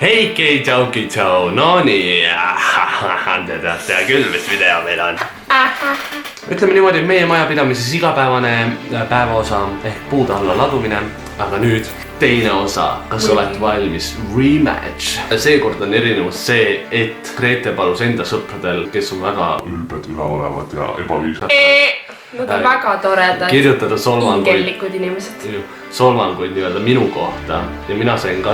Heiki, tšauki, tšau, no nii, te teate küll, mis video meil on. Ütleme niimoodi, et meie majapidamises igapäevane päevaosa ehk puude alla ladumine, aga nüüd teine osa, kas oled valmis? Rematch. Seekord on erinevus see, et Grete palus enda sõpradel, kes on väga ülbed, üleolevad ja ebaviisad. Nad on väga toredad. Kirjutada ingellikud inimesed. Solvanguid nii-öelda minu kohta ja mina sain ka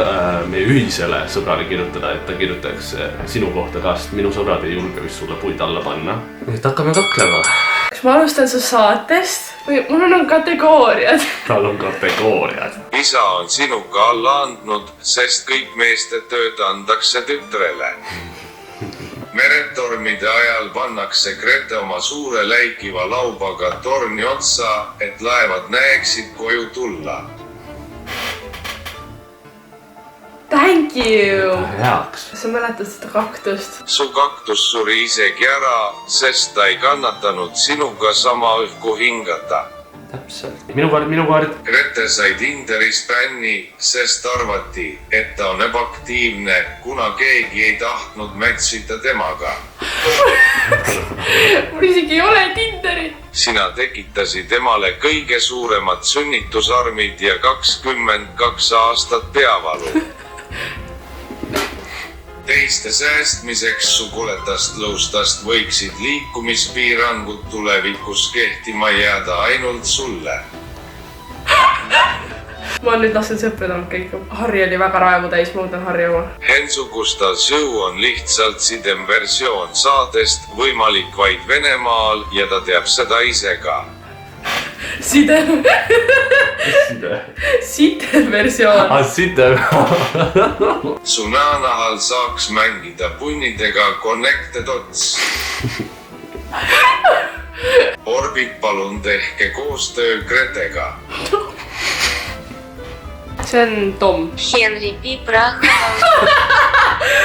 meie ühisele sõbrale kirjutada, et ta kirjutaks sinu kohta ka, sest minu sõbrad ei julge vist sulle puid alla panna. Nüüd hakkame kaklema. Kas ma alustan su saatest või mul on kategooriad? Tal on kategooriad. Isa on sinuga alla andnud, sest kõik meeste tööd andakse tütrele. Meretormide ajal pannakse Grete oma suure läikiva laubaga torni otsa, et laevad näeksid koju tulla. Thank you! Heaks. Kas sa mäletad seda kaktust? Su kaktus suri isegi ära, sest ta ei kannatanud sinuga sama õhku hingata. Täpselt. Minu kord. Grete sai Tinderis bänni, sest arvati, et ta on ebaaktiivne, kuna keegi ei tahtnud mätsida temaga. Mul isegi ei ole Tinderit. Sina tekitasid temale kõige suuremad sünnitusarmid ja 22 aastat peavalu. Teiste säästmiseks su koletast lõustast võiksid liikumispiirangud tulevikus kehtima jääda ainult sulle. Ma nüüd lasen sõpradanud kõik. Harri oli väga raevu täis, ma võtan Harri oma. Hensu Gustav Show on lihtsalt sidemversioon saatest, võimalik vaid Venemaal ja ta teab seda ise ka. Sidem versioon. Sidem. Su näonahal saaks mängida punnidega Connected Dots. Orbit, palun tehke koostöö Gretega. See on Tom.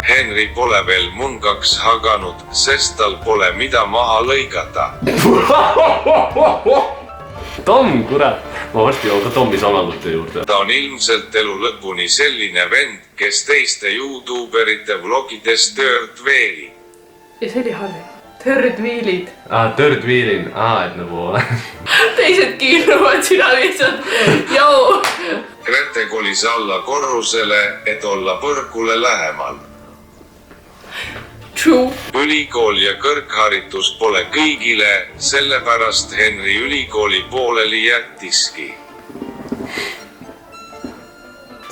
Henry pole veel mungaks haganud, sest tal pole mida maha lõigata. Tom, kurat. Ma varsti joon ka Tommi salangute juurde. Ta on ilmselt elu lõpuni selline vend, kes teiste YouTuberite vlogides tööd veeli. Ja see oli Harri. Third wheelid. Third wheelin. Et nagu... Teised kiirruvad, sina lihtsalt. Jou! Grete kolis alla korrusele, et olla põrkule lähemal. True. Ülikool ja kõrgharitus pole kõigile, sellepärast Henry ülikooli pooleli jättiski.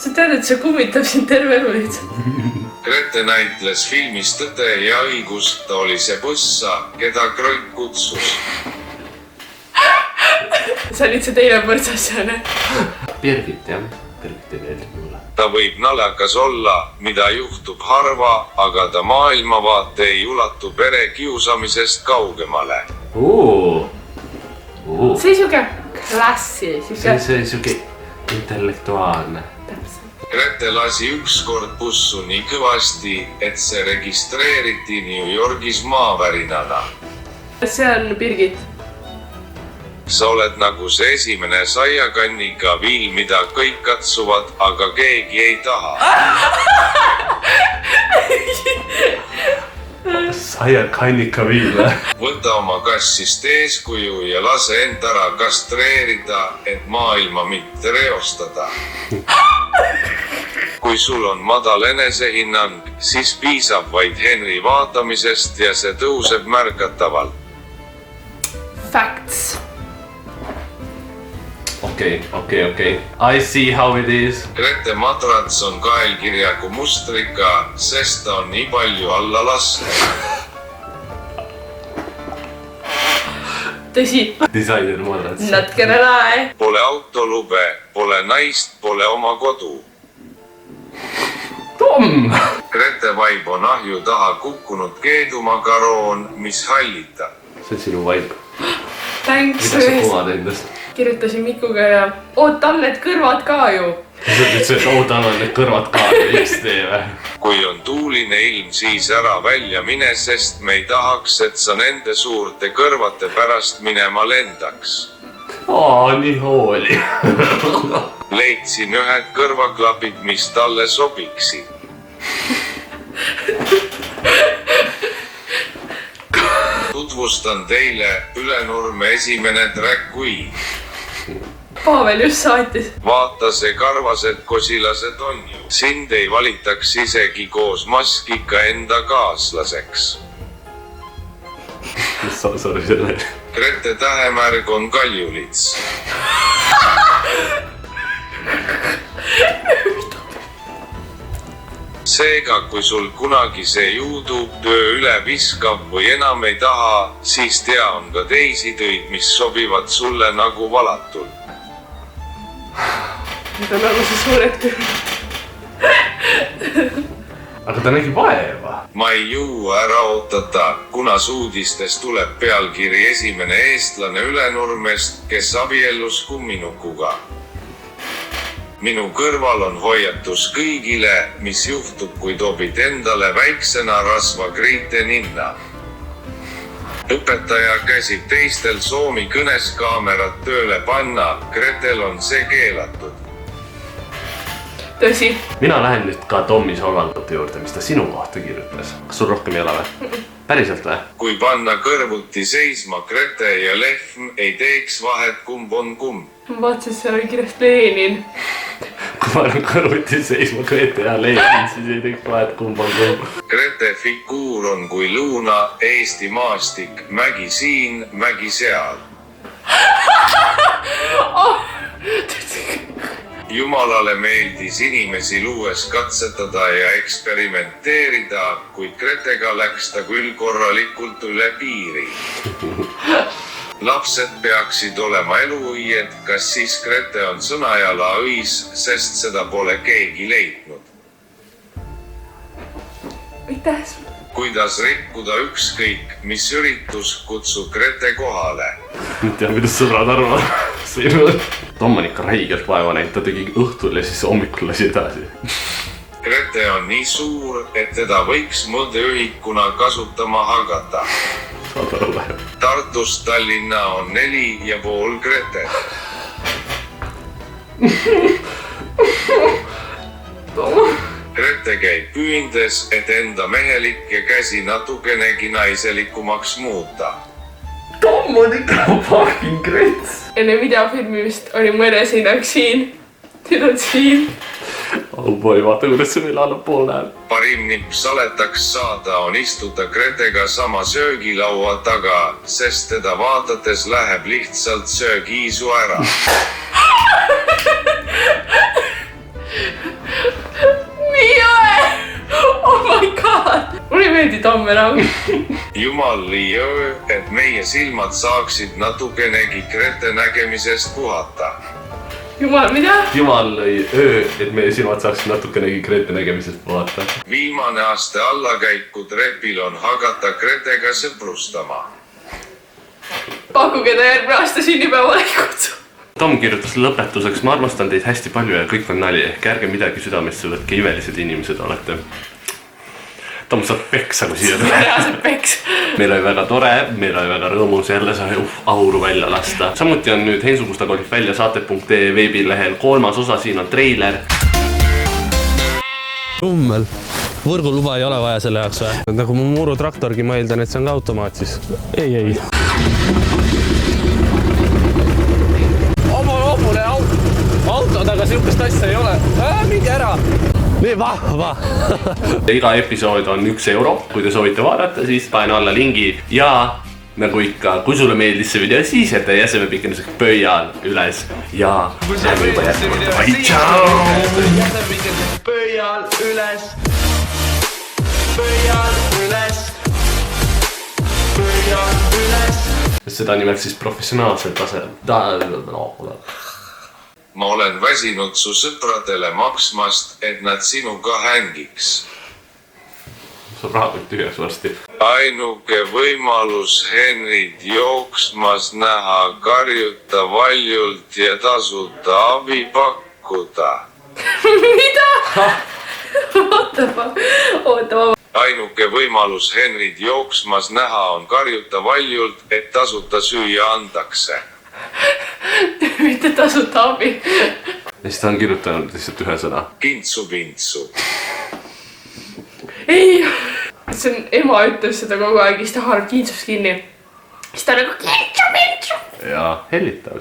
Sa tead, et see kummitab sind terve elu lihtsalt. Grete näitles filmis Tõde ja õigus, ta oli see põssa, keda Krõik kutsus. Sa olid see teine põrtsassane. Birgit, jah. Birgit ei meeldi mulle. Ta võib naljakas olla, mida juhtub harva, aga ta maailmavaate ei ulatu pere kiusamisest kaugemale. See ei siuke klassi. See on siuke intellektuaalne. Grete lasi ükskord bussu nii kõvasti, et see registreeriti New Yorgis maavärinana. See on Birgit. Sa oled nagu see esimene saiakanniga viil, mida kõik katsuvad, aga keegi ei taha. Saiakannika viil. Võta oma kassist eeskuju ja lase end ära kastreerida, et maailma mitte reostada. Kui sul on madal enesehinnang, siis piisab vaid Henry vaatamisest ja see tõuseb märgatavalt. Facts. Okei. I see how it is. Grete madrats on kaelkirjagu mustriga, sest ta on nii palju alla lastud. Tõsi. Disainer madrats. Not gonna lie. Pole autolube, pole naist, pole oma kodu. Tom! Grete vaib on ahju taha kukkunud keedumakaroon, mis hallitab. See on sinu vaib. Thanks. Mida sa kumad endast? Kirjutasin Mikuga ja tal need kõrvad ka ju. Sa ütlesid, et tal on need kõrvad ka XD või? Kui on tuuline ilm, siis ära välja mine, sest me ei tahaks, et sa nende suurte kõrvate pärast minema lendaks. Nii hooli. Leidsin ühed kõrvaklapid, mis talle sobiksid. tutvustan teile Ülenurme esimene drag queen. Pavel just saatis. Vaata see karvased kosilased on ju. Sind ei valitaks isegi koos maskika enda kaaslaseks. Sorry selle. Grete tähemärg on kaljulits. Seega, kui sul kunagi see YouTube töö üle viskab või enam ei taha, siis tea on ka teisi töid, mis sobivad sulle nagu valatul. Need on nagu see suured küll. Aga ta nägi vaeva. Ma ei jõua ära ootata, kuna uudistes tuleb pealkiri esimene eestlane Ülenurmest, kes abiellus kumminukuga. Minu kõrval on hoiatus kõigile, mis juhtub, kui tobid endale väiksena rasva Grete ninna. Õpetaja käsib teistel Soomi kõnes kaamerat tööle panna, Gretel on see keelatud. Tõsi. Mina lähen nüüd ka Tommi solvangute juurde, mis ta sinu kohta kirjutas. Kas sul rohkem ei ole või? Päriselt või? Kui panna kõrvuti seisma Grete ja Lehm, ei teeks vahet kumb on kumb. Ma vaatasin, et seal oli kirjas Lenin. Kui panna kõrvuti seisma Grete ja Lenin, siis ei teeks vahet kumb on kumb. Grete figuur on kui lõuna, Eesti maastik, mägi siin, mägi seal. Jumalale meeldis inimesi luues katsetada ja eksperimenteerida, kuid Gretega läks ta küll korralikult üle piiri. Lapsed peaksid olema eluõied, kas siis Grete on sõnajala õis, sest seda pole keegi leidnud. Aitäh sulle. Kuidas rikkuda ükskõik, mis üritus, kutsu Grete kohale. Nüüd tea, kuidas sõbrad arvavad. Tom on ikka räigelt vaeva näinud, ta tegi õhtul ja siis hommikul lasi edasi. Grete on nii suur, et teda võiks mõõdeühikuna kasutama hakata. Saad aru läheb. Tartus Tallinna on 4,5 Gretet. Grete käib püündes, et enda mehelikke käsi natukenegi naiselikumaks muuta. Tom on ikka fucking grets. Enne videofilmimist oli mõne esinak siin. Nüüd on siin. Oh boy, vaata kuidas see meil allapool läheb. Parim nipp saletaks saada on istuda Gretega sama söögilaua taga, sest teda vaadates läheb lihtsalt söögiisu ära. Nii jõe! Oh my god! Mulle ei meeldi Tom enam. Jumal liiöö, et meie silmad saaksid natukenegi Grete nägemisest puhata. Jumal, mida? Jumal lõi öö, et meie silmad saaksid natukenegi Grete nägemisest vaata. Viimane aste allakäiku trepil on hakata Gretega sõprustama. Pakkuge ta järgmine aasta sünnipäevale ei kutsu. Tom kirjutas lõpetuseks, ma armastan teid hästi palju ja kõik on nali, ehk ärge midagi südamesse võtke, imelised inimesed olete. Tom saab peksa, kui siia tuleb. Reaalselt peks. Meil oli väga tore, meil oli väga rõõmus jälle sai auru välja lasta. Samuti on nüüd Heinzu Kusta kolib välja saate.ee veebilehel 3. osa, siin on treiler. Rummel. Võrguluba ei ole vaja selle jaoks või? Nagu mu muru traktorgi, ma eeldan, et see on ka automaat siis. Ei. Autod, aga sihukest asja ei ole. Mingi ära. Nii vahva. Iga episood on 1 euro. Kui te soovite vaadata, siis panen alla lingi ja nagu ikka, kui sulle meeldis see video, siis jäta jäseme pikenduseks pöial üles ja lähme juba jätkama. Bye, tšau! Jäseme pikenduseks pöial üles. Pöial üles. Pöial üles. Seda nimelt siis professionaalselt tasel. Ma olen väsinud su sõpradele maksmast, et nad sinuga hängiks. Sul rahakott tühjaks varsti. Ainuke võimalus Henrit jooksmas näha, karjuta valjult ja tasuta abi pakkuda. Mida? Oota. Ainuke võimalus Henrit jooksmas näha on karjuta valjult, et tasuta süüa andakse. Mitte tasuta abi. Ja siis ta on kirjutanud lihtsalt ühe sõna. Kintsu-pintsu. ei. See on, ema ütles seda kogu aeg, siis ta haarab kiitsust kinni. Siis ta nagu kintsu. ja hellitav